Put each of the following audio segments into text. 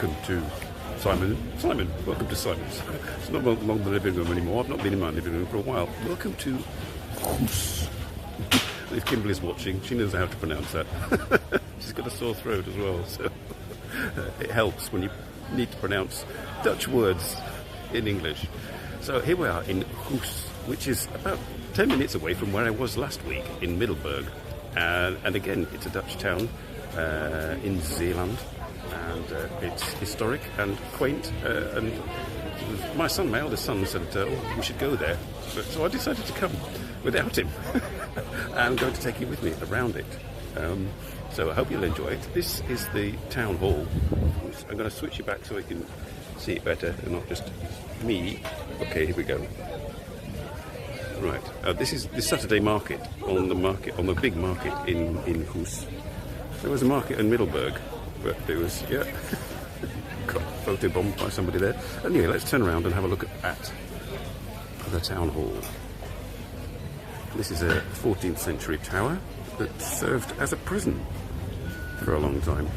welcome to Simon, welcome to Simon's. It's not long the living room anymore. I've not been in my living room for a while. Welcome to Hoos. If Kimberly's watching, she knows how to pronounce that. She's got a sore throat as well, so it helps when you need to pronounce Dutch words in English. So here we are in Hoos, which is about 10 minutes away from where I was last week in Middelburg. And again, it's a Dutch town in Zeeland. And it's historic and quaint, and my eldest son said, oh, we should go there. So I decided to come without him, and I'm going to take you with me around it. So I hope you'll enjoy it. This is the town hall. I'm going to switch it back so we can see it better and not just me. Okay, here we go. Right, this is the Saturday market on the big market in Hoos. There was a market in Middelburg. But there was, got photobombed by somebody there. Anyway, let's turn around and have a look at the town hall. This is a 14th century tower that served as a prison for a long time.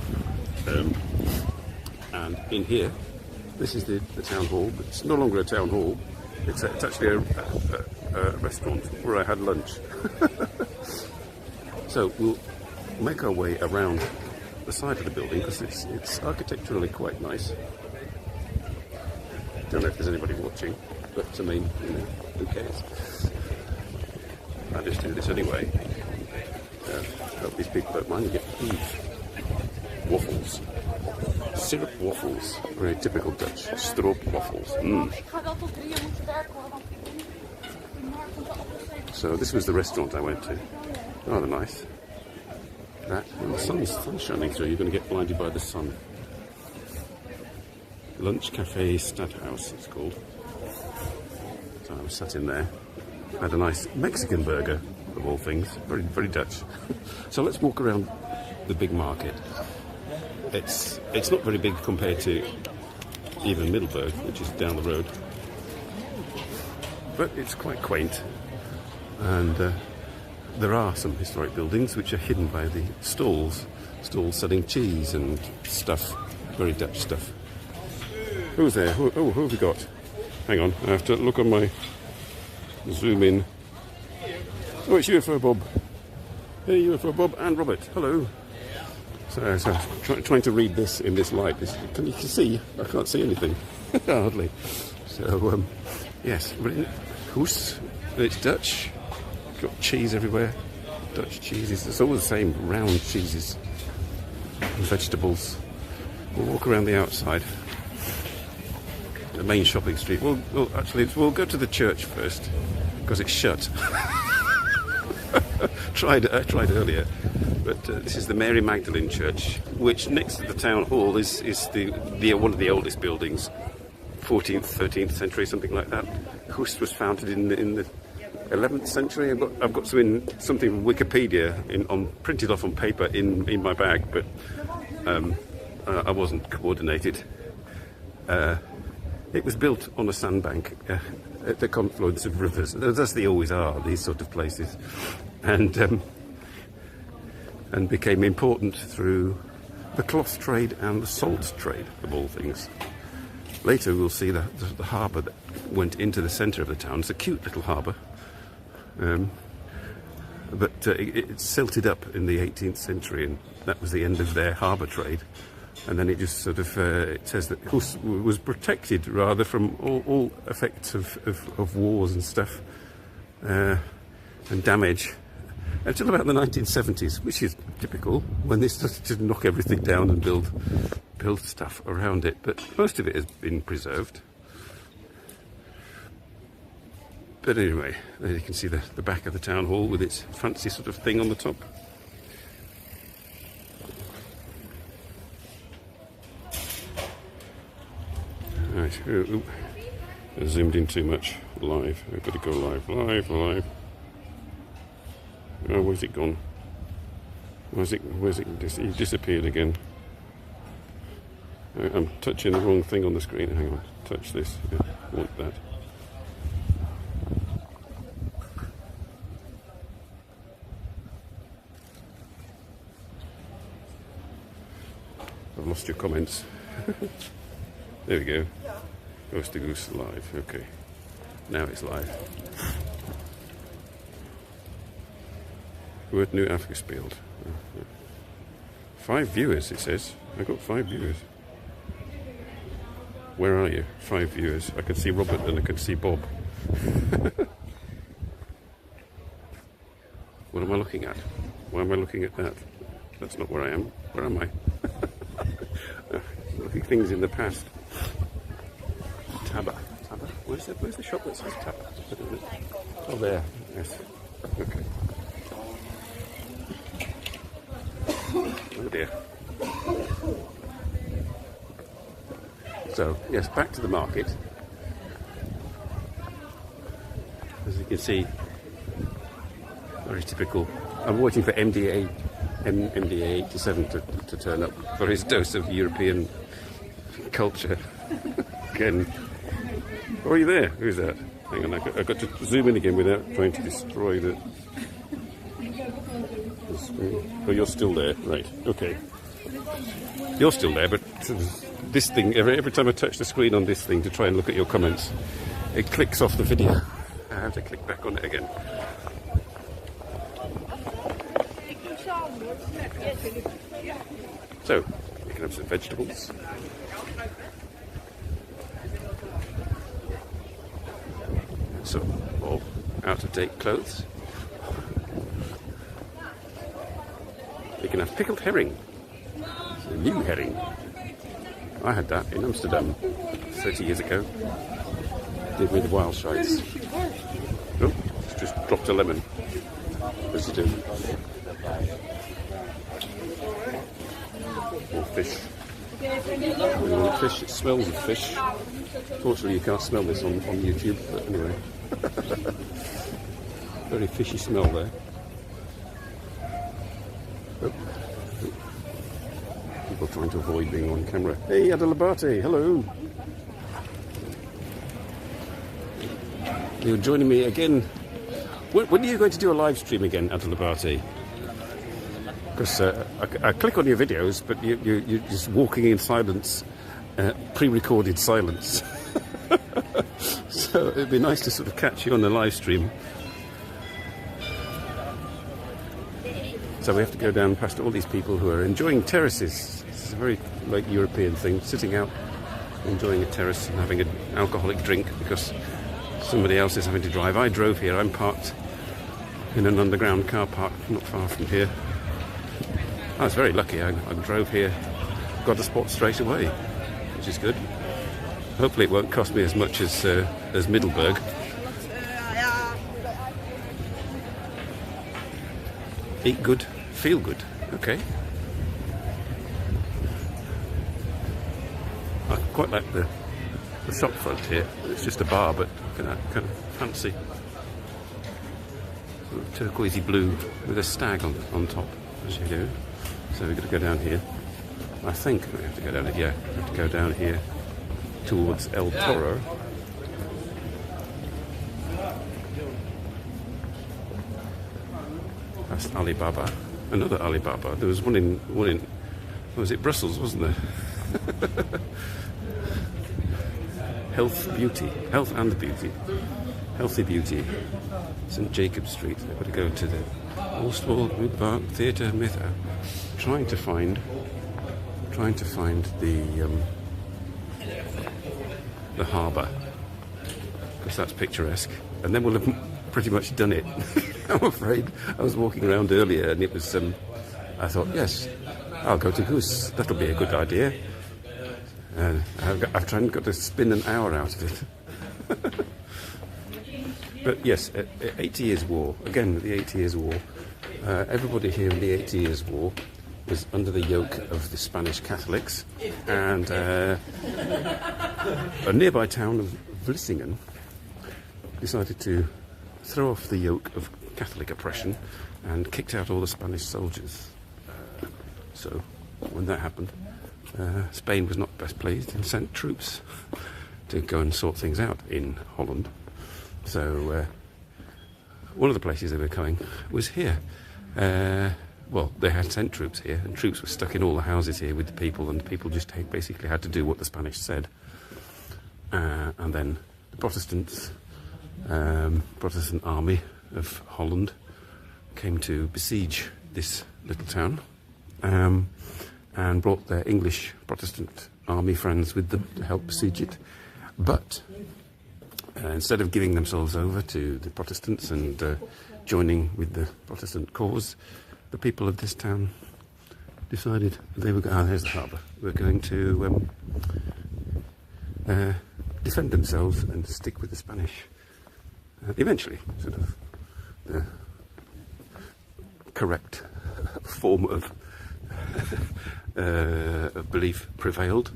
And in here, this is the town hall, but it's no longer a town hall. It's actually a restaurant where I had lunch. So we'll make our way around the side of the building because it's architecturally quite nice. Don't know if there's anybody watching, but I mean, who cares? I just do this anyway. Hope these people don't mind. You get waffles, syrup waffles, very typical Dutch. Stroop waffles. So this was the restaurant I went to. Rather nice. When the sun's shining through, you're going to get blinded by the sun. Lunch Cafe Stadhuis, it's called. So I was sat in there. Had a nice Mexican burger, of all things. Very, very Dutch. So let's walk around the big market. It's not very big compared to even Middelburg, which is down the road. But it's quite quaint. And there are some historic buildings which are hidden by the stalls selling cheese and stuff, very Dutch stuff. Who's there? Who have we got? Hang on, I have to look on my zoom in. Oh, it's UFO Bob. Hey, UFO Bob and Robert. Hello. So trying to read this in this light. Can you see? I can't see anything. Hardly. So, yes, we're in Hoos. It's Dutch. Got cheese everywhere, Dutch cheeses. It's all the same, round cheeses and vegetables. We'll walk around the outside, the main shopping street. We'll go to the church first because it's shut. I tried earlier, but this is the Mary Magdalene Church, which next to the town hall is the one of the oldest buildings, 14th, 13th century, something like that. Hoos was founded in the 11th century. I've got something from Wikipedia printed off on paper in my bag, but I wasn't coordinated. It was built on a sandbank at the confluence of rivers, as they always are, these sort of places, and became important through the cloth trade and the salt trade, of all things. Later we'll see the harbour that went into the centre of the town. It's a cute little harbour. But it silted up in the 18th century, and that was the end of their harbour trade. And then it just sort of it says that Hoos was protected rather from all effects of wars and stuff and damage until about the 1970s, which is typical, when they started to knock everything down and build stuff around it. But most of it has been preserved. But anyway, there you can see the back of the town hall with its fancy sort of thing on the top. Right, I zoomed in too much. Live, I've got to go live. Oh, where's it gone? Where's it disappeared again? I'm touching the wrong thing on the screen. Hang on, touch this. Yeah, I want that. I've lost your comments. There we go. Roast a goose live. Okay. Now it's live. Word New Afgespield. 5 viewers, it says. I got 5 viewers. Where are you? 5 viewers. I can see Robert and I can see Bob. What am I looking at? Why am I looking at that? That's not where I am. Where am I? Looking at things in the past. Tabba. Tabba? Where's the shop that says Tabba? Oh, there. Yes. Okay. Oh dear. So, yes, back to the market. As you can see, very typical. I'm waiting for MDA 87 to turn up for his dose of European culture. Again. Oh, are you there? Who's that? Hang on, I've got to zoom in again without trying to destroy the screen. Oh, you're still there. Right, okay. You're still there, but this thing, every time I touch the screen on this thing to try and look at your comments, it clicks off the video. I have to click back on it again. So, you can have some vegetables. Some more out-of-date clothes. You can have pickled herring. New herring. I had that in Amsterdam 30 years ago. Did with wild shites. Oh, just dropped a lemon. What's he doing? More fish. More fish. It smells of fish. Fortunately, you can't smell this on YouTube, but anyway. Very fishy smell there. Oh. People trying to avoid being on camera. Hey, Adelabate, hello. You're joining me again. When are you going to do a live stream again, Adelabate? Because I click on your videos, but you're just walking in silence, pre-recorded silence. So it'd be nice to sort of catch you on the live stream. So we have to go down past all these people who are enjoying terraces. It's a very like European thing, sitting out, enjoying a terrace and having an alcoholic drink because somebody else is having to drive. I drove here. I'm parked in an underground car park not far from here. I was very lucky. I drove here, got a spot straight away, which is good. Hopefully it won't cost me as much as Middelburg. Eat good, feel good. Okay. I quite like the shop front here. It's just a bar, but kind of fancy. Sort of turquoisey blue with a stag on top, as you do. So we've got to go down here. I think we have to go down here. Yeah, we have to go down here towards El Toro. That's Alibaba. Another Alibaba. There was one in was it Brussels, wasn't there? Health and Beauty. Healthy Beauty. St Jacob's Street. I've got to go to the Ostwald Park Theatre Mytha. Trying to find the harbour, because that's picturesque, and then we'll have pretty much done it. I'm afraid. I was walking around earlier and it was I thought, yes, I'll go to Goose, that'll be a good idea, and I've got to spin an hour out of it. But yes, 80 Years' War, again the 80 Years' War, everybody here in the 80 Years' War was under the yoke of the Spanish Catholics, and a nearby town of Vlissingen decided to throw off the yoke of Catholic oppression and kicked out all the Spanish soldiers. So when that happened, Spain was not best pleased and sent troops to go and sort things out in Holland. So one of the places they were going was here. well, they had sent troops here, and troops were stuck in all the houses here with the people, and the people just basically had to do what the Spanish said. And then the Protestant army of Holland came to besiege this little town, and brought their English Protestant army friends with them to help besiege it. But instead of giving themselves over to the Protestants and joining with the Protestant cause, the people of this town decided they were there's the harbour. We're going to defend themselves and stick with the Spanish. Eventually, sort of the correct form of belief prevailed,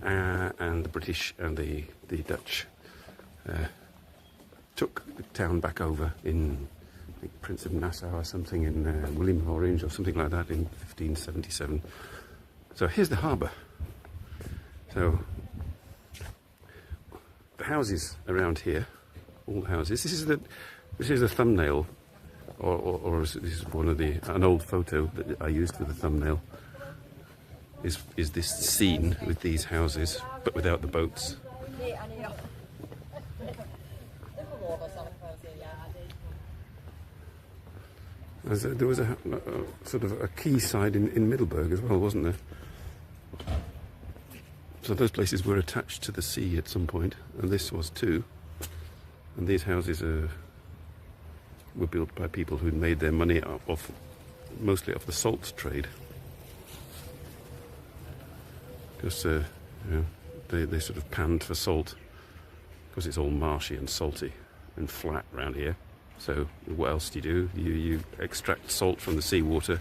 and the British and the Dutch took the town back over in, I think, Prince of Nassau or something, in William of Orange or something like that, in 1577. So here's the harbour. So the houses around here, all the houses. This is a thumbnail, or this is one of an old photo that I used for the thumbnail. Is this scene with these houses, but without the boats. There was a sort of a quayside in Middelburg as well, wasn't there? So those places were attached to the sea at some point, and this was too. And these houses were built by people who'd made their money mostly off the salt trade. Because they sort of panned for salt, because it's all marshy and salty and flat around here. So what else do you do? You extract salt from the seawater,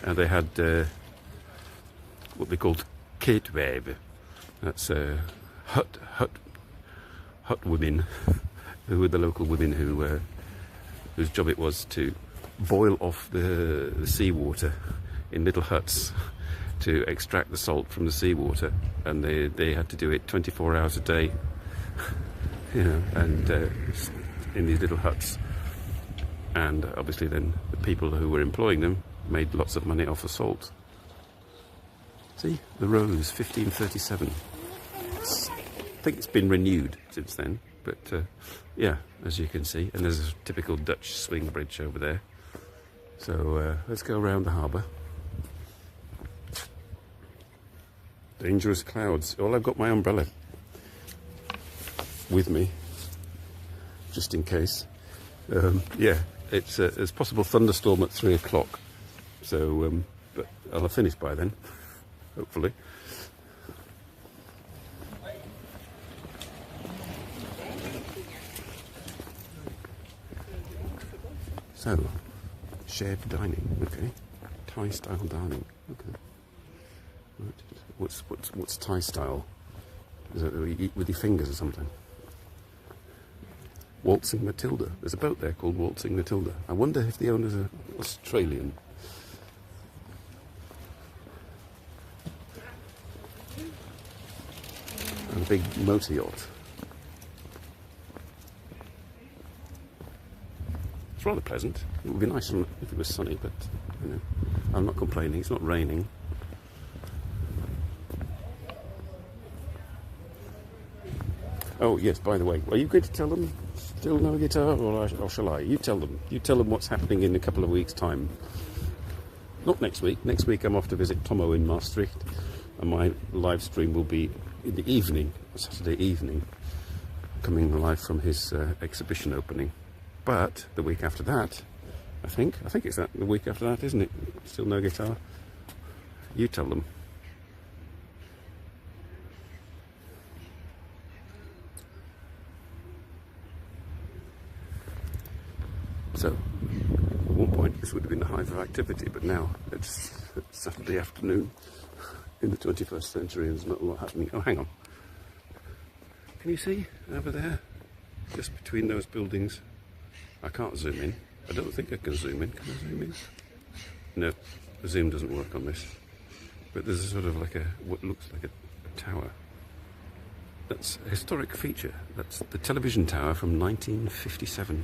and they had what they called keetweven. That's hut women, who were the local women whose job it was to boil off the seawater in little huts to extract the salt from the seawater, and they had to do it 24 hours a day, and in these little huts. And obviously then the people who were employing them made lots of money off the salt. See, the Rose, 1537. I think it's been renewed since then, but yeah, as you can see. And there's a typical Dutch swing bridge over there. So let's go around the harbour. Dangerous clouds. Well, I've got my umbrella with me, just in case. Yeah, it's a possible thunderstorm at 3 o'clock. So, but I'll have finished by then, hopefully. So, shared dining, okay. Thai style dining, okay. Right. What's Thai style? Is that you eat with your fingers or something? Waltzing Matilda. There's a boat there called Waltzing Matilda. I wonder if the owners are Australian. And a big motor yacht. It's rather pleasant. It would be nice if it was sunny, but you know, I'm not complaining. It's not raining. Oh yes, by the way, are you going to tell them still no guitar, or shall I? You tell them. You tell them what's happening in a couple of weeks' time. Not next week. Next week I'm off to visit Tomo in Maastricht, and my live stream will be in the evening, Saturday evening, coming live from his exhibition opening. But the week after that, I think it's that the week after that, isn't it? Still no guitar. You tell them. So, at one point this would have been the hive of activity, but now it's Saturday afternoon in the 21st century and there's not a lot happening. Oh, hang on. Can you see over there? Just between those buildings. I can't zoom in. I don't think I can zoom in. Can I zoom in? No, the zoom doesn't work on this. But there's a sort of like what looks like a tower. That's a historic feature. That's the television tower from 1957.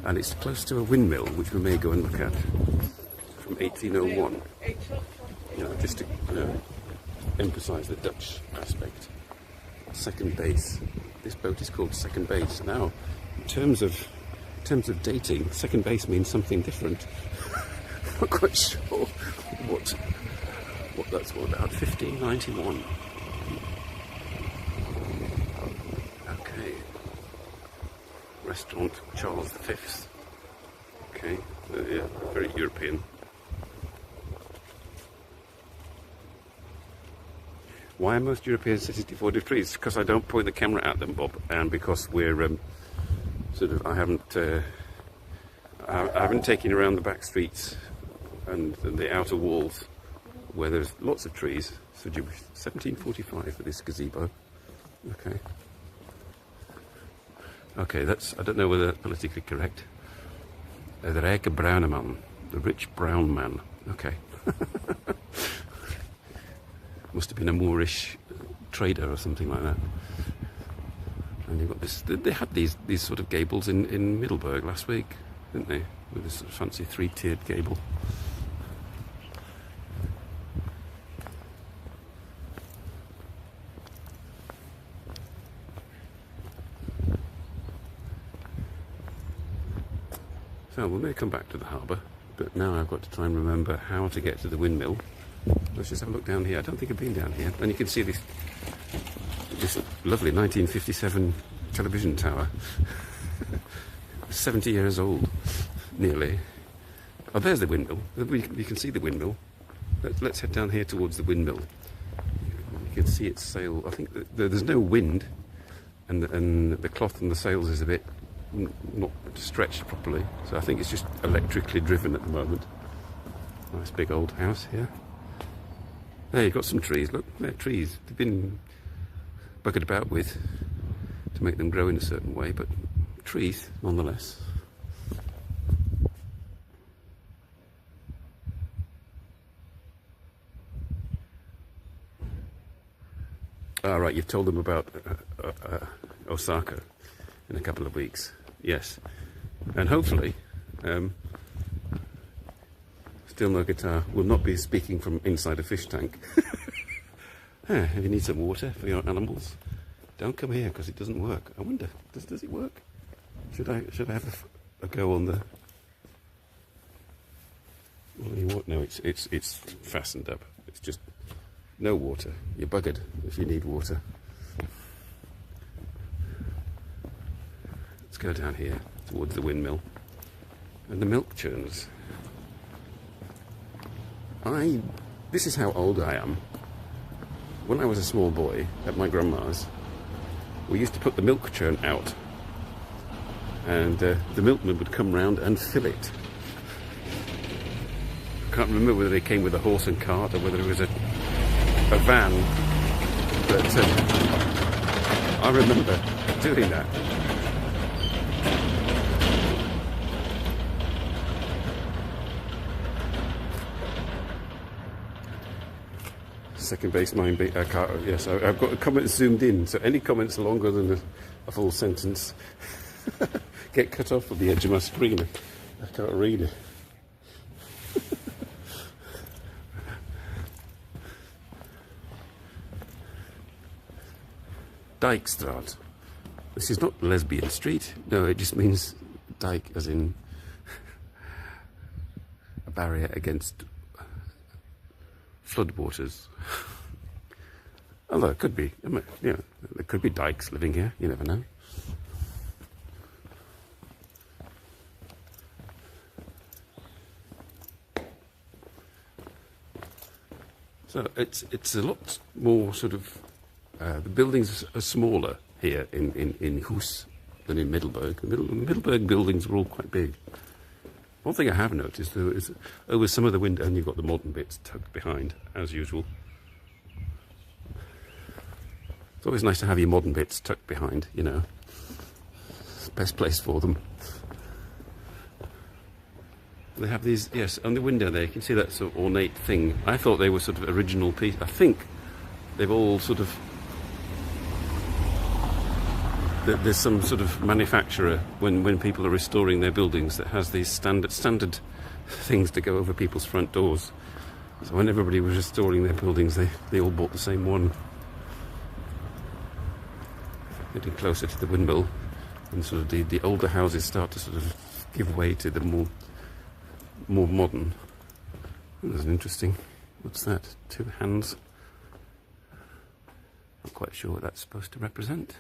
and it's close to a windmill, which we may go and look at, from 1801. You know, just to emphasise the Dutch aspect. Second base. This boat is called Second Base. Now, in terms of dating, second base means something different. Not quite sure what that's all about. 1591. Okay. Restaurant Charles V. Okay. Yeah, very European. Why are most European cities devoid of trees? Because I don't point the camera at them, Bob, and because we're I haven't taken you around the back streets and the outer walls where there's lots of trees. So 1745 for this gazebo. Okay. Okay, I don't know whether that's politically correct. De rijke bruine man, the rich brown man. Okay. Must have been a Moorish trader or something like that. And you've got this. They had these sort of gables in Middelburg last week, didn't they? With this sort of fancy three-tiered gable. So we may come back to the harbour, but now I've got to try and remember how to get to the windmill. Let's just have a look down here. I don't think I've been down here. And you can see this lovely 1957 television tower. 70 years old, nearly. Oh, there's the windmill. You can see the windmill. Let's head down here towards the windmill. You can see its sail. I think there's no wind, and the cloth on the sails is a bit not stretched properly. So I think it's just electrically driven at the moment. Nice big old house here. There, you've got some trees. Look, they're trees. They've been buggered about with to make them grow in a certain way, but trees nonetheless. Ah, right, you've told them about Osaka in a couple of weeks. Yes. And hopefully, Still No Guitar will not be speaking from inside a fish tank. If you need some water for your animals, don't come here because it doesn't work. I wonder, does it work? Should I have a go on the... No, it's fastened up. It's just no water. You're buggered if you need water. Let's go down here towards the windmill and the milk churns. This is how old I am. When I was a small boy at my grandma's, we used to put the milk churn out, and the milkman would come round and fill it. I can't remember whether they came with a horse and cart or whether it was a van, but I remember doing that. Second base mine beat car. Yes, I've got the comments zoomed in, so any comments longer than a full sentence get cut off at the edge of my screen. I can't read it. Dijkstraat. This is not Lesbian Street. No, it just means dike, as in a barrier against floodwaters. Although it could be, there could be dykes living here. You never know. So it's a lot more sort of. The buildings are smaller here in Hoes than in Middelburg. The Middelburg buildings are all quite big. One thing I have noticed, though, is over some of the windows, and you've got the modern bits tucked behind, as usual. It's always nice to have your modern bits tucked behind, you know. It's the best place for them. They have these, yes, on the window there, you can see that sort of ornate thing. I thought they were sort of original pieces. I think they've all sort of there's some sort of manufacturer when people are restoring their buildings that has these standard things to go over people's front doors. So when everybody was restoring their buildings, they all bought the same one. Getting closer to the windmill, and sort of the older houses start to sort of give way to the more modern. There's an interesting, what's that? 2 hands. Not quite sure what that's supposed to represent.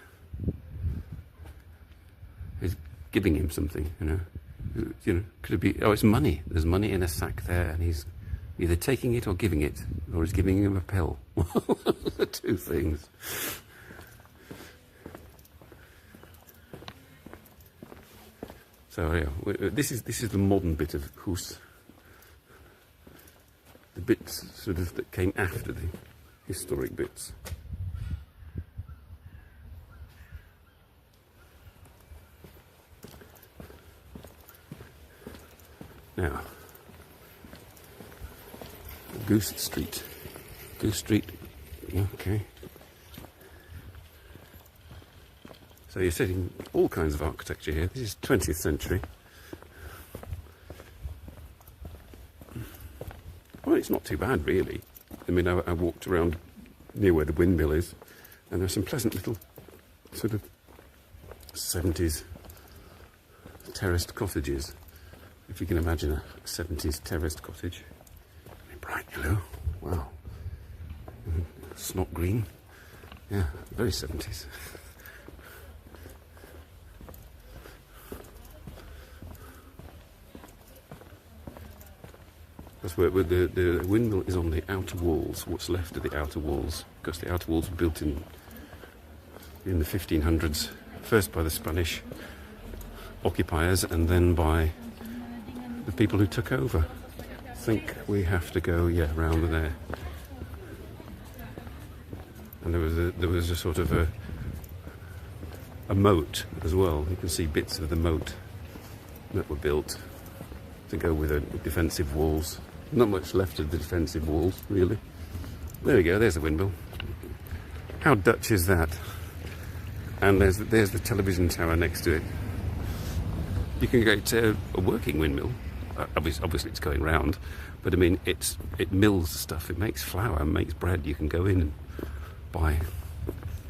He's giving him something, you know. You know, could it be? Oh, it's money. There's money in a sack there, and he's either taking it or giving it, or he's giving him a pill. 2 things. So yeah, this is the modern bit of Hus. The bits sort of that came after the historic bits. Now, Goose Street. Goose Street, okay. So you're seeing all kinds of architecture here. This is 20th century. Well, it's not too bad, really. I mean, I walked around near where the windmill is, and there's some pleasant little sort of 70s terraced cottages. If you can imagine a 70s terraced cottage. Bright yellow, wow. Snot green, yeah, very 70s. That's where the windmill is on the outer walls, what's left of the outer walls, because the outer walls were built in the 1500s, first by the Spanish occupiers and then by the people who took over. I think we have to go, yeah, round there. And there was a sort of a moat as well. You can see bits of the moat that were built to go with the defensive walls. Not much left of the defensive walls, really. There we go, there's the windmill. How Dutch is that? And there's the television tower next to it. You can get a working windmill. Obviously it's going round, but I mean it mills stuff, it makes flour, makes bread. You can go in and buy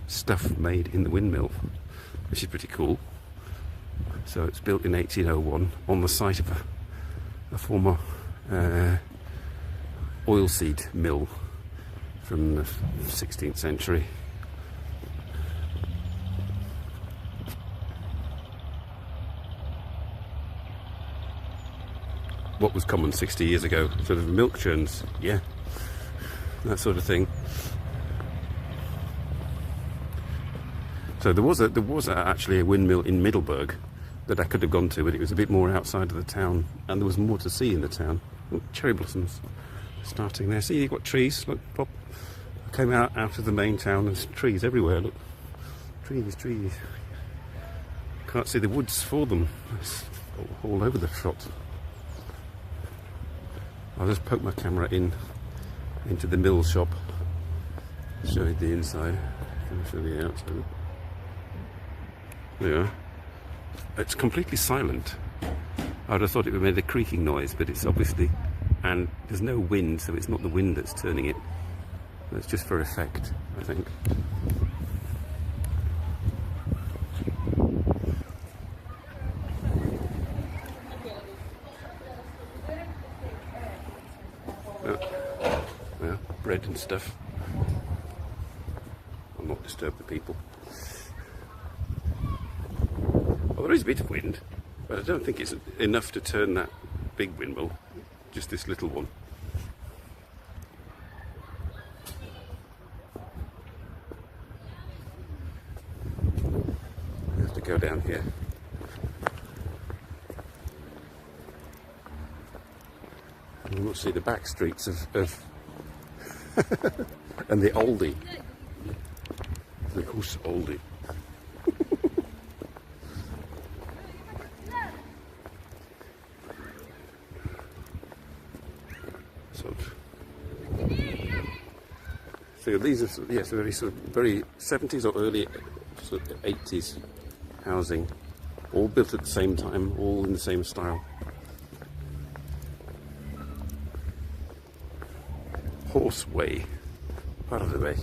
stuff made in the windmill, which is pretty cool. So it's built in 1801 on the site of a former oilseed mill from the 16th century. What was common 60 years ago, sort of milk churns, yeah, that sort of thing. So there was actually a windmill in Middelburg that I could have gone to, but it was a bit more outside of the town, and there was more to see in the town. Oh, cherry blossoms starting there. See, you've got trees. Look, pop. I came out of the main town, and there's trees everywhere. Look, trees. Can't see the woods for them. It's all over the shot. I'll just poke my camera into the mill shop, show you the inside, and show the outside. There you are. It's completely silent. I would have thought it would have made a creaking noise, but it's obviously, and there's no wind, so it's not the wind that's turning it. It's just for effect, I think. Yeah, bread and stuff. I'll not disturb the people. Well, there is a bit of wind, but I don't think it's enough to turn that big windmill, just this little one. I have to go down here. And we'll see the back streets of and the oldie. The Hus oldie. So these are, yes, very 70s or early sort of 80s housing, all built at the same time, all in the same style. Horseway, part of the way.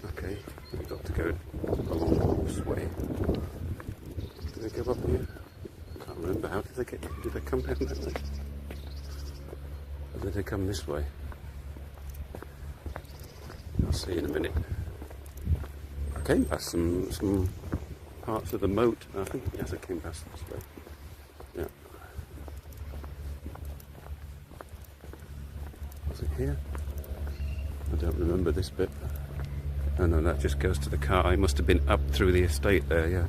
Okay, we've got to go along the Horseway. Did they go up here? I can't remember. How did they get? Did they come down that way? Or did they come this way? I'll see in a minute. I came past some parts of the moat. I think, yes, I came past this way. Yeah. Was it here? I don't remember this bit. Oh no, that just goes to the car. I must have been up through the estate there, yeah.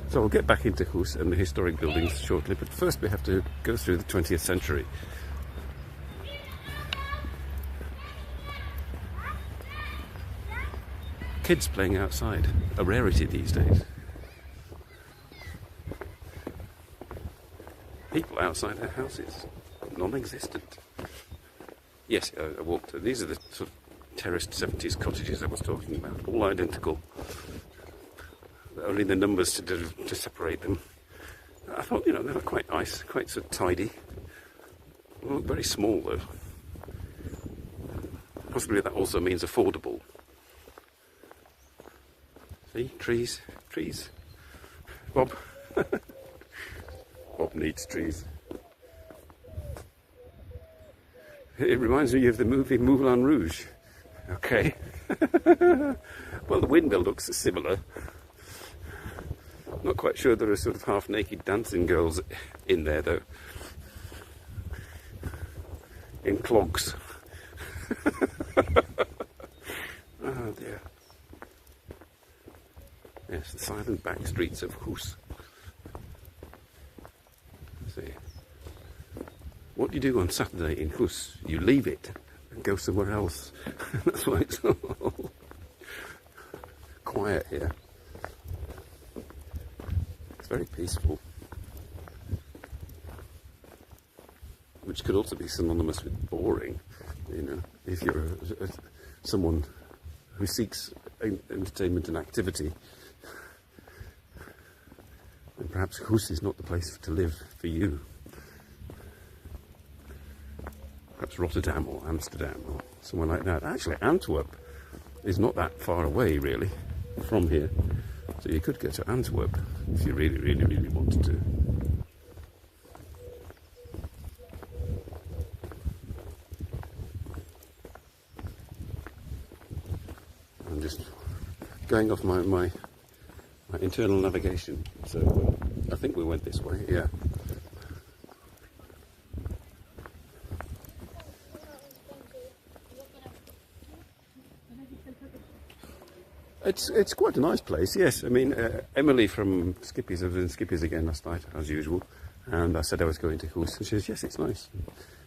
So we'll get back into Hus and the historic buildings shortly, but first we have to go through the 20th century. Kids playing outside, a rarity these days. People outside their houses, non-existent. Yes, I walked through. These are the sort of terraced 70s cottages I was talking about, all identical. Only the numbers to separate them. I thought, you know, they were quite nice, quite so tidy. They look very small though. Possibly that also means affordable. See, trees. Bob. Bob needs trees. It reminds me of the movie Moulin Rouge. Okay. Well, the window looks similar. Not quite sure there are sort of half-naked dancing girls in there, though. In clogs. Oh dear. Yes, the silent back streets of Hus. Let's see. What do you do on Saturday in Hus? You leave it and go somewhere else. That's why it's all quiet here. It's very peaceful. Which could also be synonymous with boring, you know, if you're someone who seeks entertainment and activity. And perhaps Hus is not the place to live for you. Perhaps Rotterdam or Amsterdam or somewhere like that. Actually, Antwerp is not that far away, really, from here. So you could go to Antwerp if you really, really, really wanted to. I'm just going off my internal navigation. So I think we went this way, yeah. It's quite a nice place, yes. I mean, Emily from Skippy's, I was in Skippy's again last night, as usual, and I said I was going to Hus, and she says, yes, it's nice.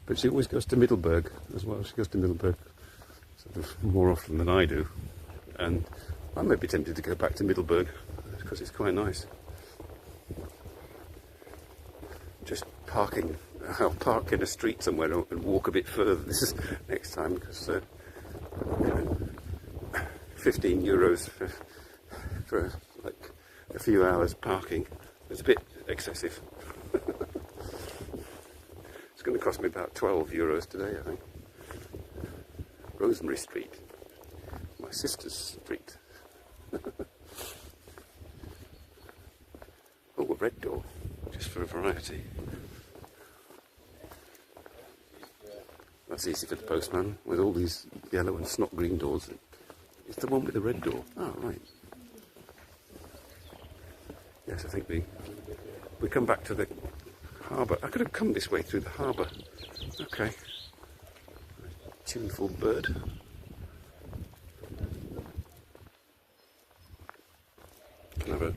But she always goes to Middelburg as well. She goes to Middelburg sort of more often than I do. And I might be tempted to go back to Middelburg, because it's quite nice. Just parking, I'll park in a street somewhere and walk a bit further this next time, because you know, 15 euros for like a few hours parking. It's a bit excessive. It's going to cost me about 12 euros today, I think. Rosemary Street, my sister's street. Oh, a red door, just for a variety. That's easy for the postman, with all these yellow and snot green doors. It's the one with the red door. Oh, right. Yes, I think we come back to the harbour. I could have come this way through the harbour. Okay. Tuneful bird. Can have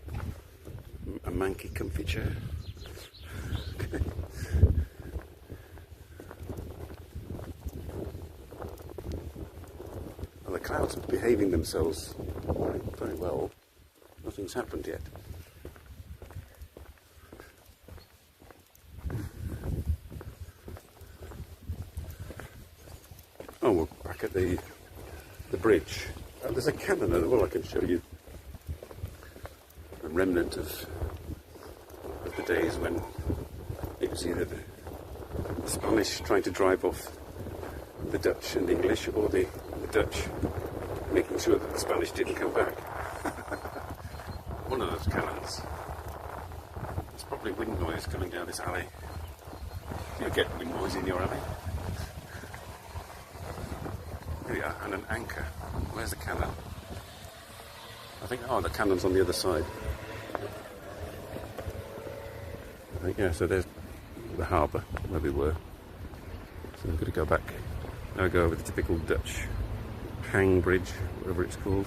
a manky comfy chair. Okay. Well, the clouds are behaving themselves very well. Nothing's happened yet. Oh, we're back at the the bridge. There's a cannon as well I can show you. A remnant of the days when you can see that the Spanish trying to drive off the Dutch and English, or the Dutch making sure that the Spanish didn't come back. One of those cannons. There's probably wind noise coming down this alley. Do you get wind noise in your alley? Here we are, and an anchor. Where's the cannon? I think, oh, the cannon's on the other side. I think, yeah, so there's the harbour where we were. So I'm going to go back. Now go over the typical Dutch hang bridge, whatever it's called.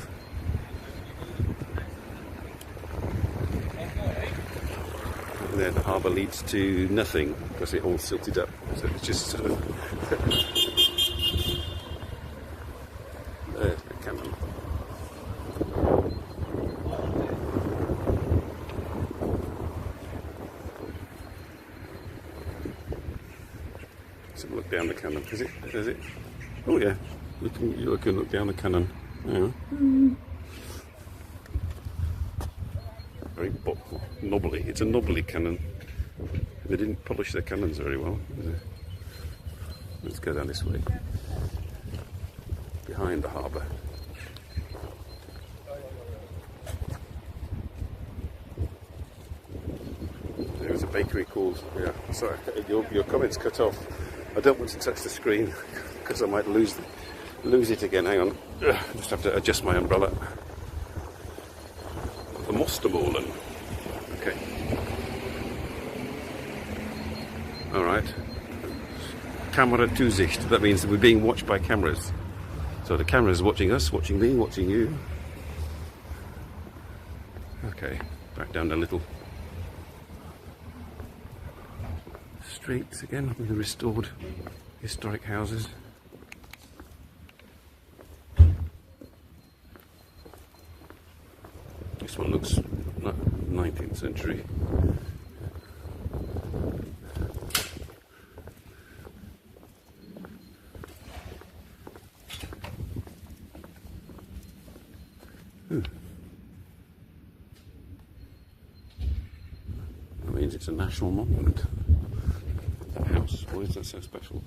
And there the harbour leads to nothing because it all silted up. So it's just sort of there's the cannon. Let's have a look down the cannon. Is it? Oh yeah, you can look down the cannon. Yeah. Very knobbly. It's a knobbly cannon. They didn't polish their cannons very well. Let's go down this way. Behind the harbour. There was a bakery called. Yeah, sorry, your comments cut off. I don't want to touch the screen because I might lose it again. Hang on, just have to adjust my umbrella. The Mostermolen. Okay. All right. Camera Zusicht. That means that we're being watched by cameras. So the camera's watching us, watching me, watching you. Okay. Back down the little streets again with the restored historic houses. This one looks like 19th century. That means it's a national monument. That house, why is that so special?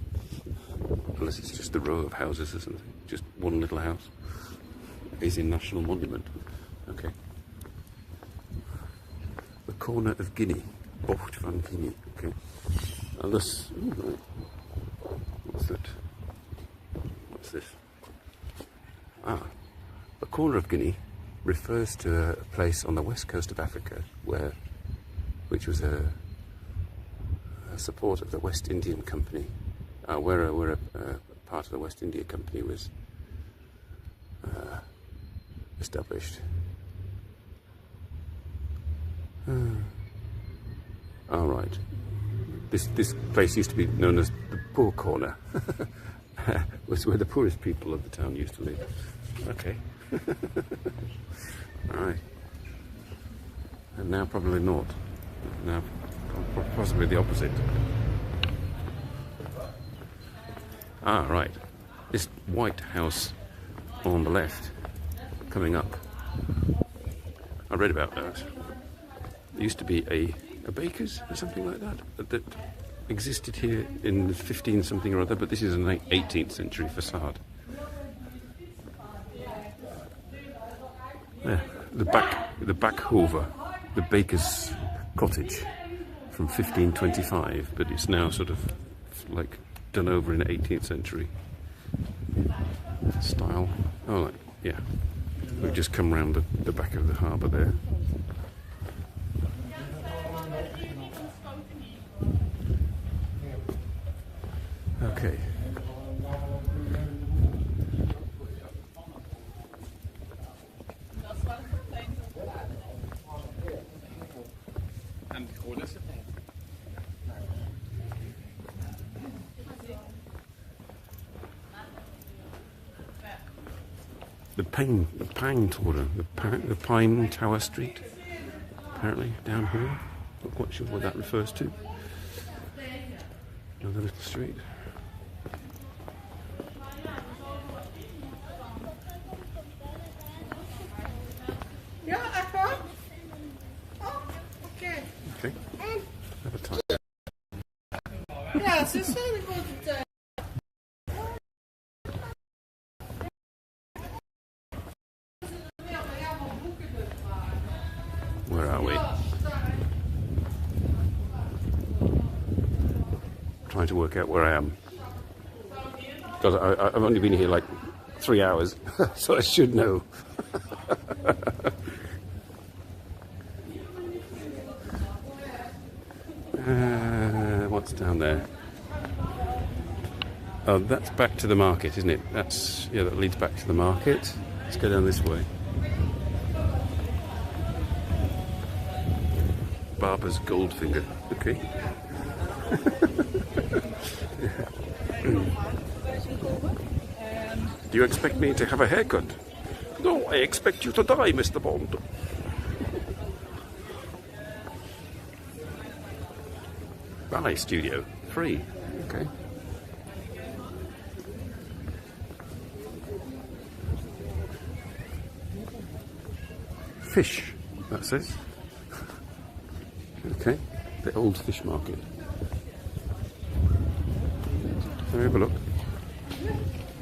Unless it's just a row of houses or something. Just one little house. Is in national monument. Okay. The corner of Guinea. Bocht van Guinea. Okay. Unless. Ooh, what's that? What's this? Ah. The corner of Guinea refers to a place on the west coast of Africa which was a support of the West Indian Company, where a part of the West India Company was established. All right. This place used to be known as the Poor Corner. It was where the poorest people of the town used to live. Okay. All right. And now probably not. Now possibly the opposite. Ah, right. This white house on the left, coming up. I read about that. There used to be a baker's or something like that existed here in the 15 something or other, but this is an 18th century facade. Yeah, the Backhover, the baker's cottage from 1525, but it's now sort of like done over in 18th century style. Oh, yeah. We've just come round the back of the harbour there. Okay. The Pine Tower Street, apparently down here. Not quite sure what that refers to. Another little street. Where are we? Trying to work out where I am. Because I've only been here like 3 hours, so I should know. What's down there? Oh, that's back to the market, isn't it? That's, yeah, that leads back to the market. Let's go down this way. Barber's Goldfinger. Okay. Do you expect me to have a haircut? No, I expect you to die, Mr. Bond. Ballet studio. Free. Okay. Fish, that says. Okay. The old fish market. So have a look.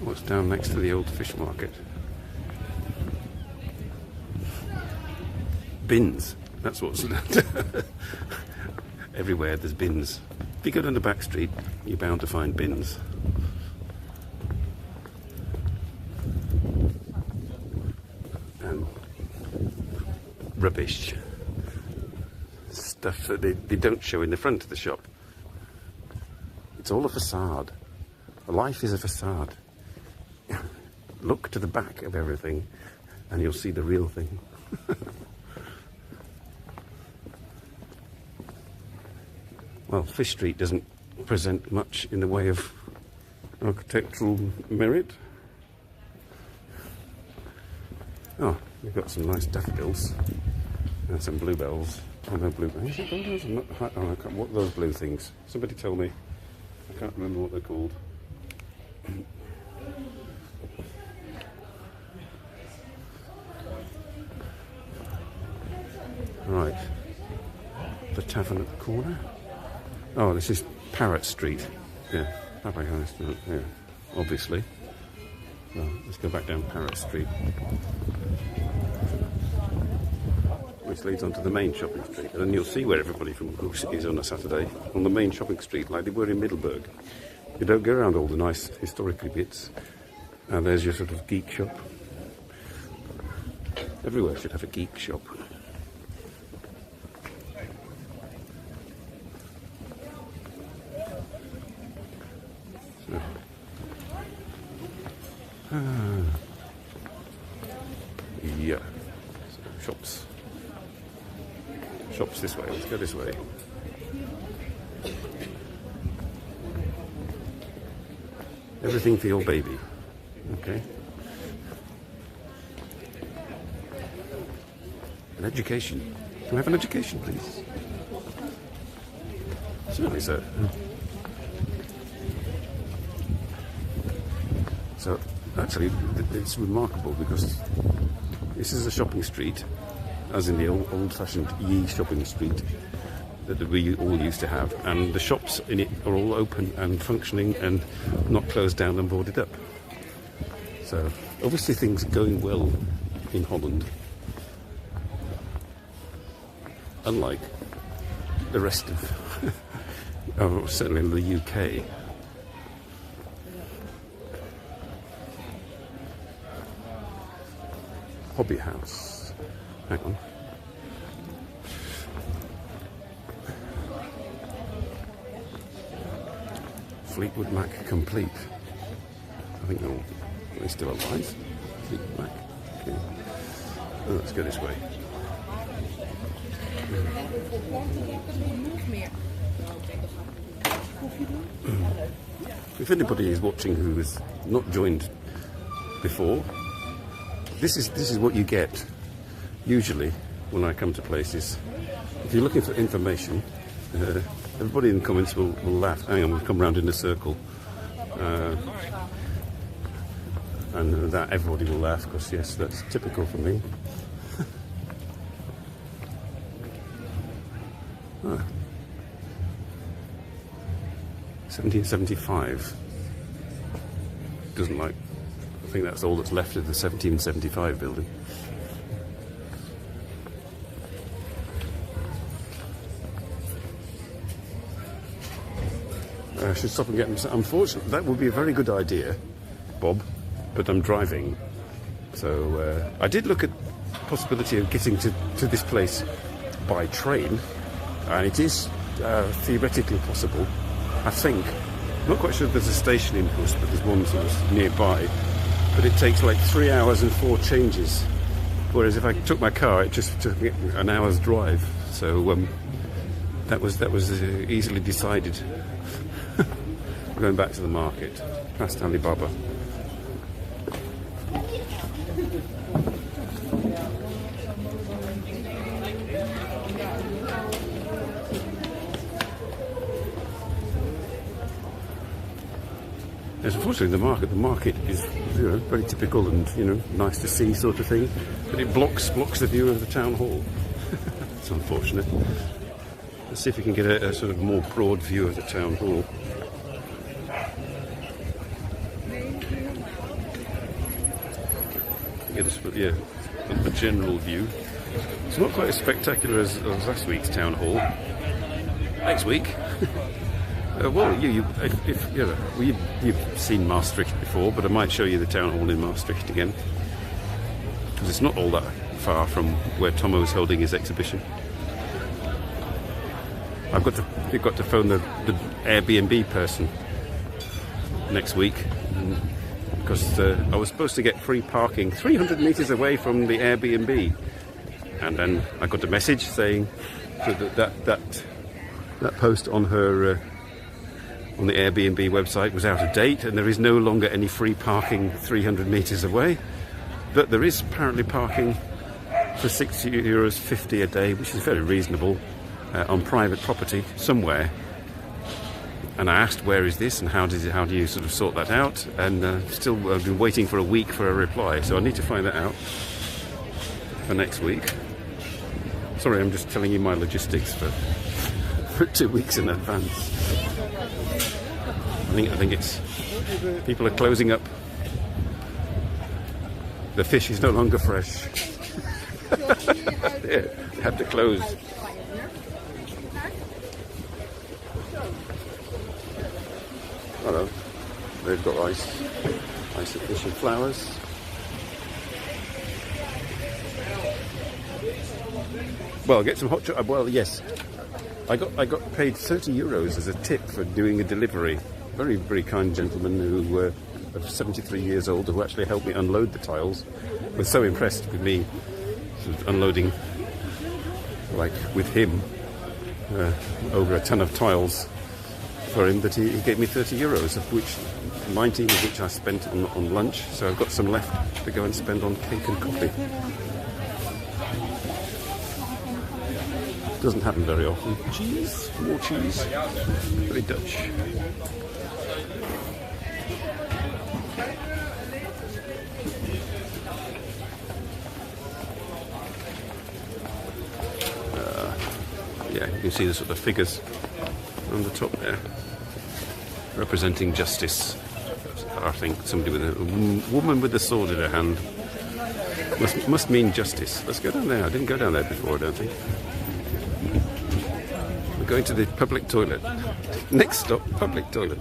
What's down next to the old fish market? Bins. That's what's everywhere. There's bins. If you go down the back street, you're bound to find bins. And rubbish. Stuff that they don't show in the front of the shop. It's all a facade. Life is a facade. Look to the back of everything and you'll see the real thing. Well, Fish Street doesn't present much in the way of architectural merit. Oh, we've got some nice daffodils and some bluebells. Oh, no bluebells. Is it bluebells? Oh, I can't, what are those blue things? Somebody tell me. I can't remember what they're called. Right. The tavern at the corner. Oh, this is Parrot Street. Yeah, Parrot Street. Yeah, obviously. Well, let's go back down Parrot Street, which leads onto the main shopping street. And then you'll see where everybody from Goose is on a Saturday, on the main shopping street, like they were in Middleburg. You don't go around all the nice historical bits. And there's your sort of geek shop. Everywhere should have a geek shop. Yeah. So, shops. Shops this way. Let's go this way. Everything for your baby. Okay. An education. Can I have an education, please? Certainly, sir. So, actually, it's remarkable because this is a shopping street, as in the old-fashioned Yee shopping street that we all used to have, and the shops in it are all open and functioning and not closed down and boarded up. So, obviously things are going well in Holland, unlike the rest of, oh, certainly in the UK. Hobby house. Hang on. Fleetwood Mac complete. I think they're still alive. Fleetwood Mac. Okay. Oh, let's go this way. If anybody is watching who has not joined before, this is what you get usually when I come to places. If you're looking for information, everybody in the comments will laugh. Hang on, we'll come round in a circle. And that everybody will laugh because, yes, that's typical for me. 1775. Doesn't like. I think that's all that's left of the 1775 building. I should stop and get them. Unfortunately, that would be a very good idea, Bob, but I'm driving. So I did look at the possibility of getting to this place by train, and it is theoretically possible, I think. I'm not quite sure if there's a station in Hust, but there's one sort of nearby. But it takes like 3 hours and 4 changes, whereas if I took my car, it just took me an hour's drive. So that was easily decided. Going back to the market, past Alibaba. Yes, unfortunately, the market is very typical and nice to see sort of thing, but it blocks the view of the town hall. It's unfortunate. Let's see if we can get a sort of more broad view of the town hall. Get a general view. It's not quite as spectacular as last week's town hall. Next week. Well, you've seen Maastricht before, but I might show you the town hall in Maastricht again, because it's not all that far from where Tomo's holding his exhibition. I've got to phone the Airbnb person next week, because I was supposed to get free parking 300 meters away from the Airbnb, and then I got a message saying that post on her on the Airbnb website was out of date, and there is no longer any free parking 300 meters away. But there is apparently parking for €6.50 a day, which is very reasonable, on private property somewhere. And I asked, where is this, and how do you sort of sort that out? And still, I've been waiting for a week for a reply, so I need to find that out for next week. Sorry, I'm just telling you my logistics for 2 weeks in advance. I think it's people are closing up. The fish is no longer fresh. Yeah, they have to close. Hello. They've got ice fish and flowers. Well, get some hot chocolate. Well, yes. I got paid €30 as a tip for doing a delivery. Very, very kind gentleman who was 73 years old, who actually helped me unload the tiles. Was so impressed with me sort of unloading, like with him, over a ton of tiles for him, that he gave me €30, of which 19 of which I spent on lunch. So I've got some left to go and spend on cake and coffee. Doesn't happen very often. Cheese, more cheese. Very Dutch. Yeah, you can see the sort of figures on the top there, representing justice. I think somebody with a woman with a sword in her hand must mean justice. Let's go down there. I didn't go down there before, I don't think. We're going to the public toilet. Next stop, public toilet.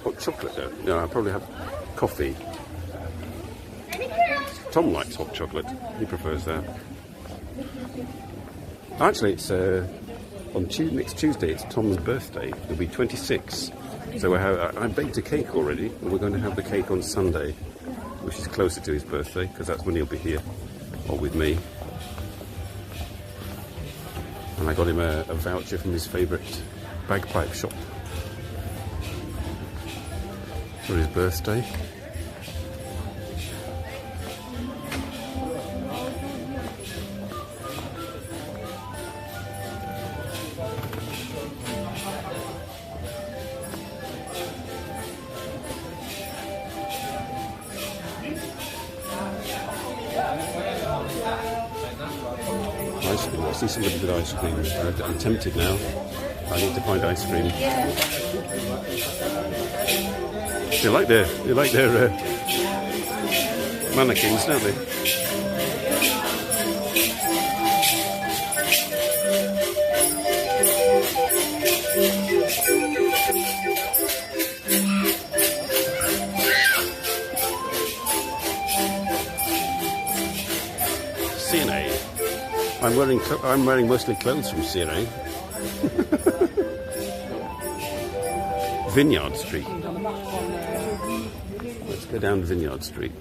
Hot chocolate though? No, I'll probably have coffee. Tom likes hot chocolate. He prefers that. Actually, it's on next Tuesday. It's Tom's birthday. He'll be 26. So I baked a cake already, and we're going to have the cake on Sunday, which is closer to his birthday, because that's when he'll be here, or with me. And I got him a voucher from his favourite bagpipe shop for his birthday. Ice cream. I see somebody with ice cream. I'm tempted now. I need to find ice cream. They like their mannequins, don't they? CNA. I'm wearing mostly clothes from CNA. Vineyard Street. Let's go down Vineyard Street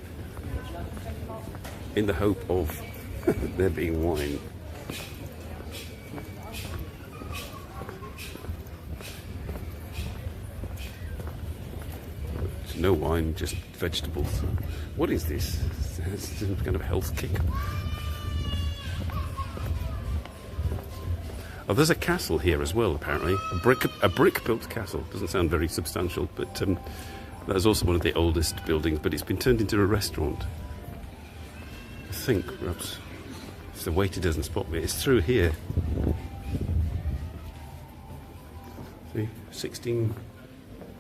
in the hope of there being wine. No wine, just vegetables. What is this? It's some kind of health kick. Oh, there's a castle here as well, apparently. A brick-built castle. Doesn't sound very substantial, but that is also one of the oldest buildings, but it's been turned into a restaurant. I think, perhaps, if the waiter doesn't spot me, it's through here. See, 16...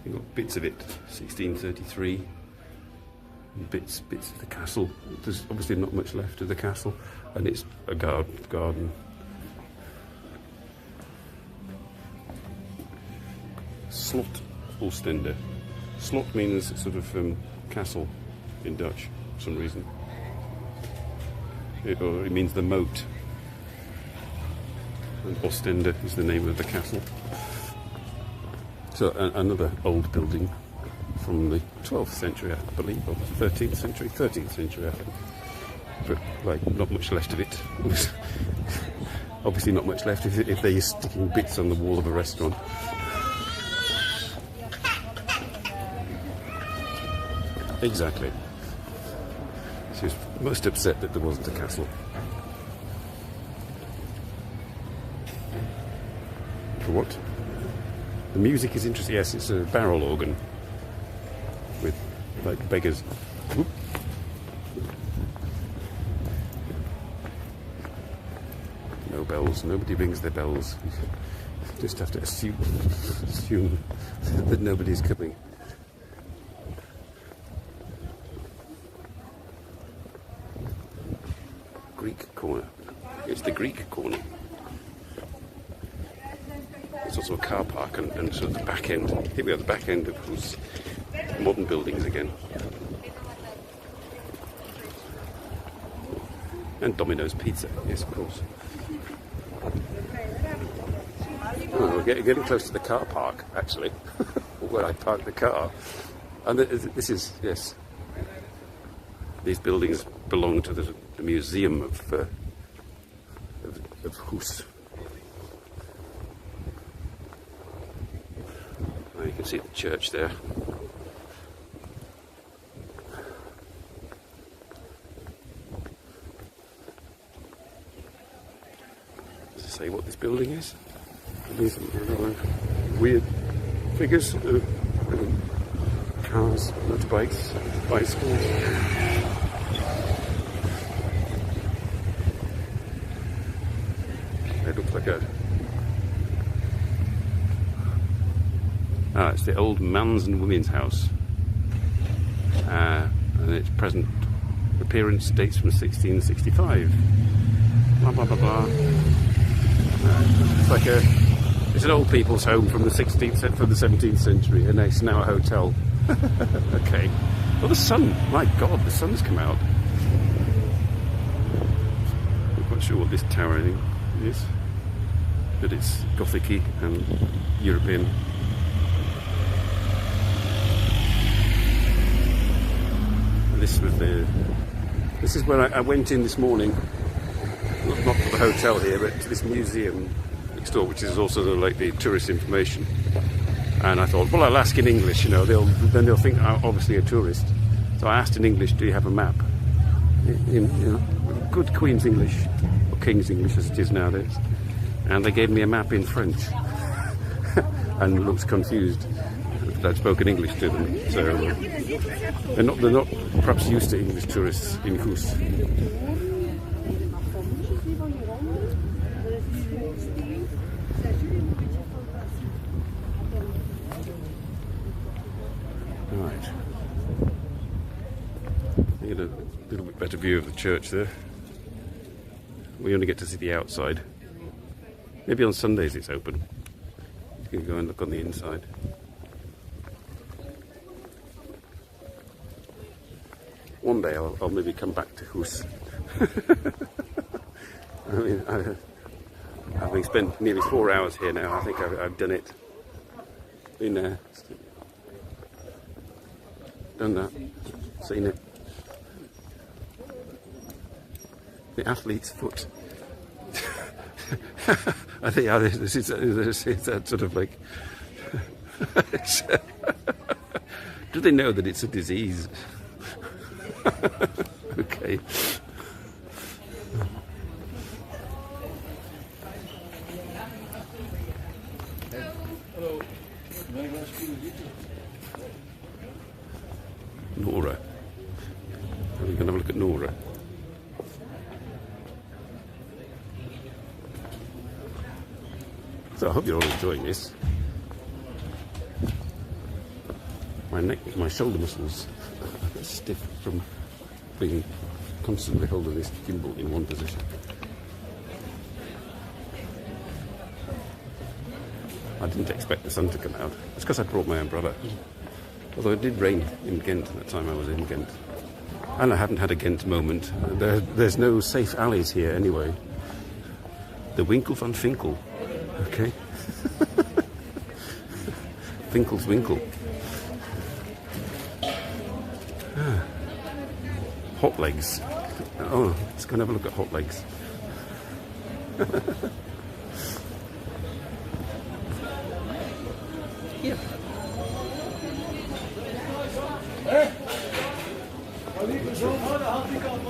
You've got bits of it, 1633, and bits of the castle. There's obviously not much left of the castle, and it's a garden. Slot Ostende. Slot means sort of castle in Dutch, for some reason. It means the moat. And Ostende is the name of the castle. So another old building from the 12th century, I believe, or 13th century, I think. But, like, not much left of it. Obviously not much left if they're sticking bits on the wall of a restaurant. Exactly. She was most upset that there wasn't a castle. For what? The music is interesting. Yes, it's a barrel organ with, like, beggars. Whoop. No bells. Nobody rings their bells. You just have to assume that nobody's coming. Greek corner. It's the Greek corner. It's also a car park and sort of the back end. Here we are, the back end of those modern buildings again. And Domino's Pizza, yes, of course. Oh, we're getting close to the car park, actually, where I parked the car. And this is, yes, these buildings belong to the museum of Hoes. You can see the church there. Does it say what this building is? These weird figures, cars, motorbikes, bicycles. It looks like a... it's the old man's and women's house. And its present appearance dates from 1665. Blah, blah, blah, blah. It's an old people's home from the 17th century, and it's now a hotel. Okay. Well, the sun, my God, the sun's come out. I'm not quite sure what this tower is, but it's Gothic-y and European. This is where I went in this morning, not to the hotel here, but to this museum next door, which is also like the tourist information. And I thought, well, I'll ask in English, you know, then they'll think I'm obviously a tourist. So I asked in English, do you have a map? In good Queen's English, or King's English as it is nowadays. And they gave me a map in French, and looked confused. I'd spoken English to them, so they're not perhaps used to English tourists in Hoes. Right. view of the church there. We only get to see the outside. Maybe on Sundays it's open. You can go and look on the inside. One day I'll maybe come back to Hus. I mean, having spent nearly 4 hours here now, I think I've done it. Been there, done that, seen it. The athlete's foot. I think this is that sort of like. Do they know that it's a disease? Okay. Hello. Nora. Are we going to have a look at Nora? So I hope you're all enjoying this. My neck, my shoulder muscles are stiff from being constantly holding this gimbal in one position. I didn't expect the sun to come out. It's because I brought my umbrella. Although it did rain in Ghent at the time I was in Ghent. And I haven't had a Ghent moment. There's no safe alleys here anyway. The Winkel van Finkel. Okay. Finkel's Winkle. Ah. Hot legs. Oh, let's go and have a look at hot legs. Yeah.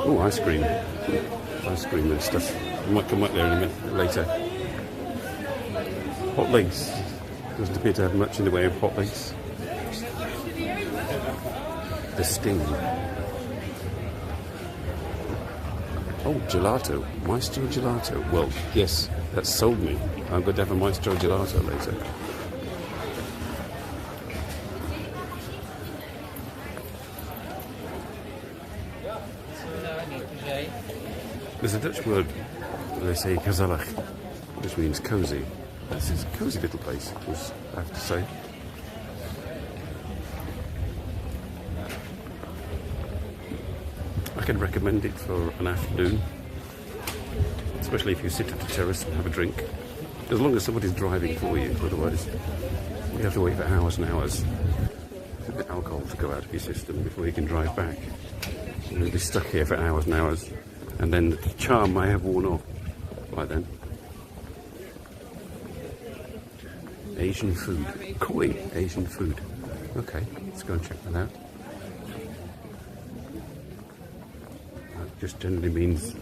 Oh, ice cream. Ice cream and stuff. I might come up there in a minute later. Hot legs. Doesn't appear to have much in the way of hot legs. The Sting. Oh, gelato. Maestro gelato. Well, yes, that's sold me. I'm going to have a Maestro gelato later. There's a Dutch word, they say gezellig, which means cosy. This is a cosy little place, I have to say. I can recommend it for an afternoon, especially if you sit at the terrace and have a drink. As long as somebody's driving for you, otherwise you have to wait for hours and hours for the alcohol to go out of your system before you can drive back. You'll be stuck here for hours and hours, and then the charm may have worn off by then. Asian food. Quaint Asian food. Okay, let's go and check that out. That just generally means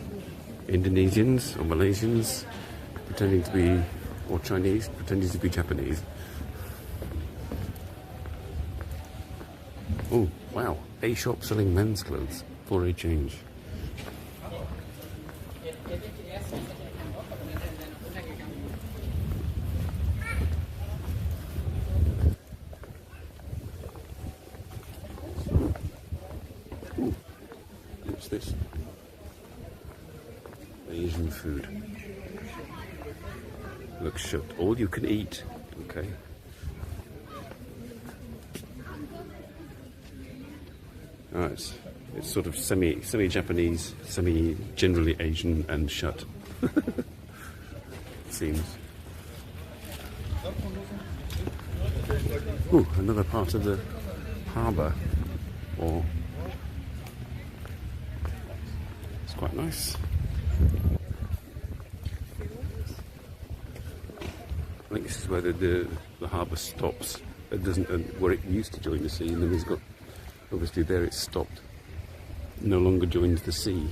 Indonesians or Malaysians pretending to be, or Chinese pretending to be Japanese. Oh, wow. A shop selling men's clothes for a change. Ooh, what's this? Asian food. Looks shut. All you can eat. Okay. Oh, it's sort of semi-Japanese, semi-generally Asian and shut. It seems. Ooh, another part of the harbour. Or it's quite nice. I think this is where the harbour stops. It doesn't, where it used to join the sea, and then it's got, obviously there it's stopped. No longer joins the sea.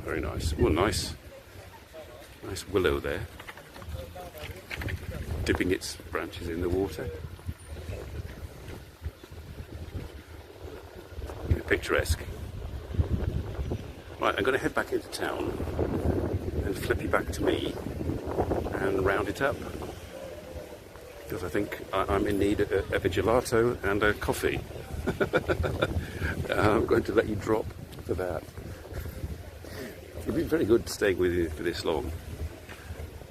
Very nice. Well, nice willow there, dipping its branches in the water. Picturesque. Right, I'm going to head back into town and flip you back to me and round it up. Because I think I'm in need of a gelato and a coffee. I'm going to let you drop for that. You've been very good staying with you for this long,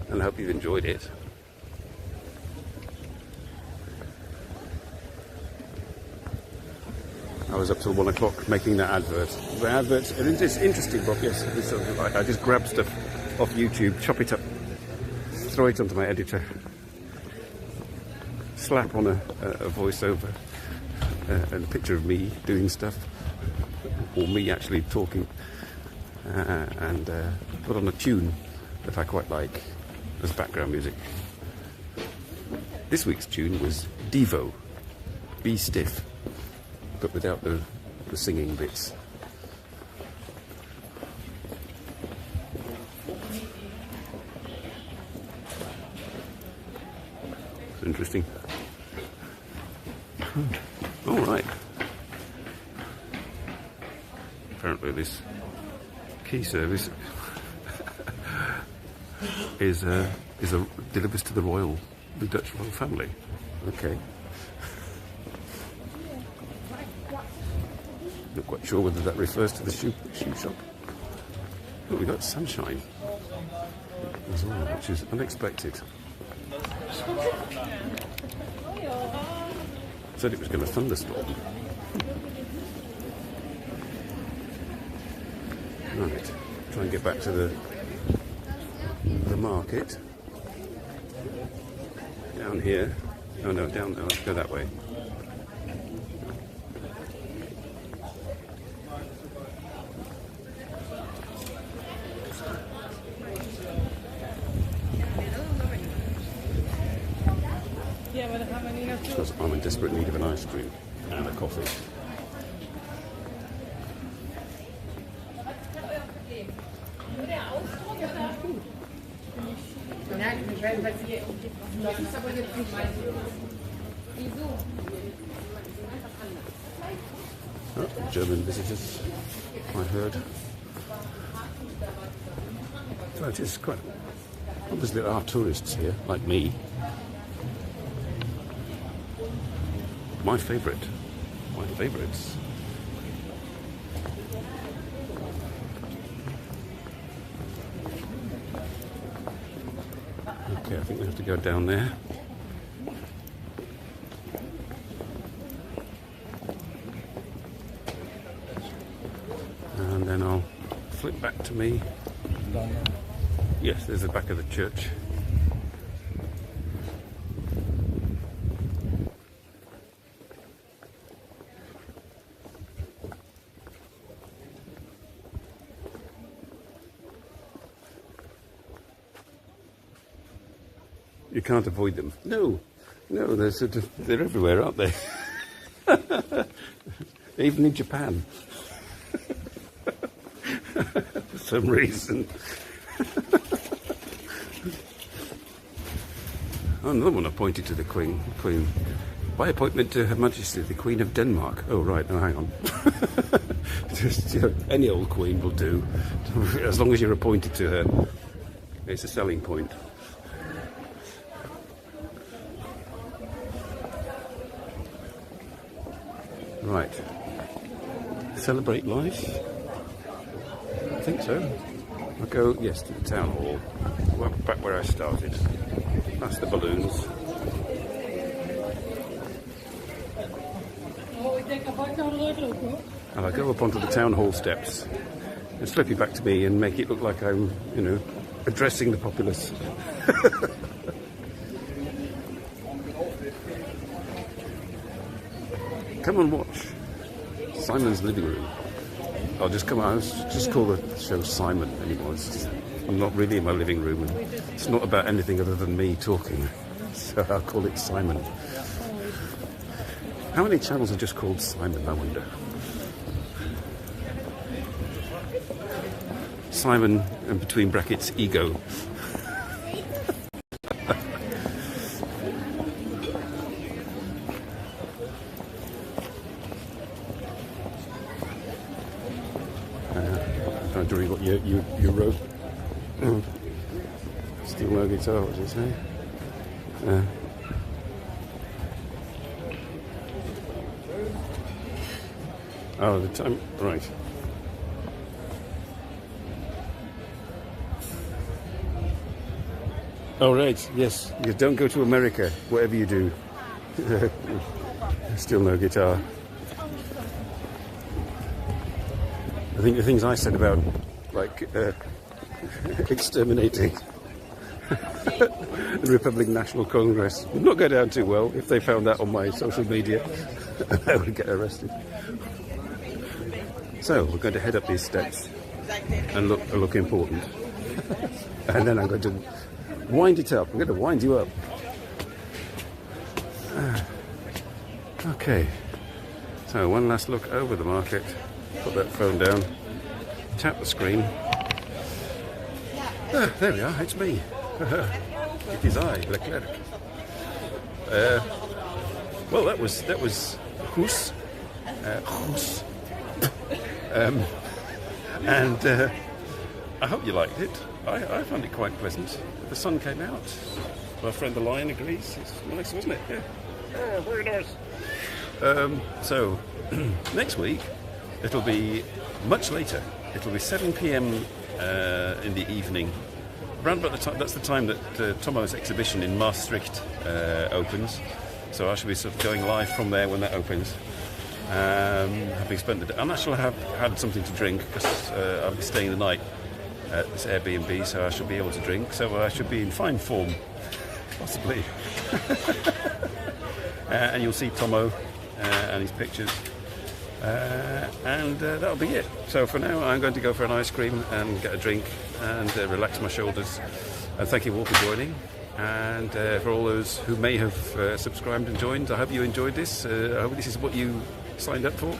and I hope you've enjoyed it. I was up till 1 o'clock making that advert. The advert, and it's interesting, Bob. Yes, it's sort of like I just grab stuff off YouTube, chop it up, throw it onto my editor, slap on a voiceover and a picture of me doing stuff, or me actually talking, and put on a tune that I quite like as background music. This week's tune was Devo, Be Stiff, but without the singing bits. It's interesting. All right. Apparently this key service is delivers to the Dutch royal family. Okay. Not quite sure whether that refers to the shoe shop. Oh, we got sunshine as well, which is unexpected. Said it was going to thunderstorm. Right, try and get back to the market. Down here. Oh no, down there. Let's go that way. Because I'm in desperate need of an ice cream and a coffee. Oh, German visitors, I heard. So it is quite obviously there are tourists here, like me. My favourites. Okay, I think we have to go down there. And then I'll flip back to me. Yes, there's the back of the church. You can't avoid them. No, they're everywhere, aren't they? Even in Japan. For some reason. Oh, another one appointed to the Queen. By appointment to Her Majesty, the Queen of Denmark. Oh, right, now hang on. Just, any old queen will do. As long as you're appointed to her. It's a selling point. Right. Celebrate life? I think so. I'll go, yes, to the town hall. Well, back where I started. That's the balloons. And I'll go up onto the town hall steps and slip it back to me and make it look like I'm, addressing the populace. Come and watch Simon's living room. I'll just come out, just call the show Simon anymore. I'm not really in my living room, and it's not about anything other than me talking. So I'll call it Simon. How many channels are just called Simon, I wonder? Simon, and between brackets, ego. Trying to read what you wrote. Still no guitar, what did you say? Oh, the time, right. Oh, right, yes. You don't go to America, whatever you do. Still no guitar. I think the things I said about, like, exterminating the Republican National Congress would not go down too well if they found that on my social media. I would get arrested. So we're going to head up these steps and look important. And then I'm going to wind it up. I'm going to wind you up. Okay. So one last look over the market. Put that phone down. Tap the screen. There we are. It's me. It is I, Leclerc. Well, that was Hus. Hus. And I hope you liked it. I found it quite pleasant. The sun came out. My friend the lion agrees. It's nice, wasn't it? Yeah. Oh, very nice. So next week it'll be much later. It'll be 7 p.m. In the evening. Around about the time. That's the time that Tomo's exhibition in Maastricht opens. So I shall be sort of going live from there when that opens. Having spent the day, I'm not sure I have had something to drink because I'll be staying the night at this Airbnb, so I should be able to drink. So I should be in fine form, possibly. And you'll see Tomo and his pictures, and that'll be it. So for now, I'm going to go for an ice cream and get a drink and relax my shoulders. And thank you all for joining. And for all those who may have subscribed and joined, I hope you enjoyed this. I hope this is what you signed up for.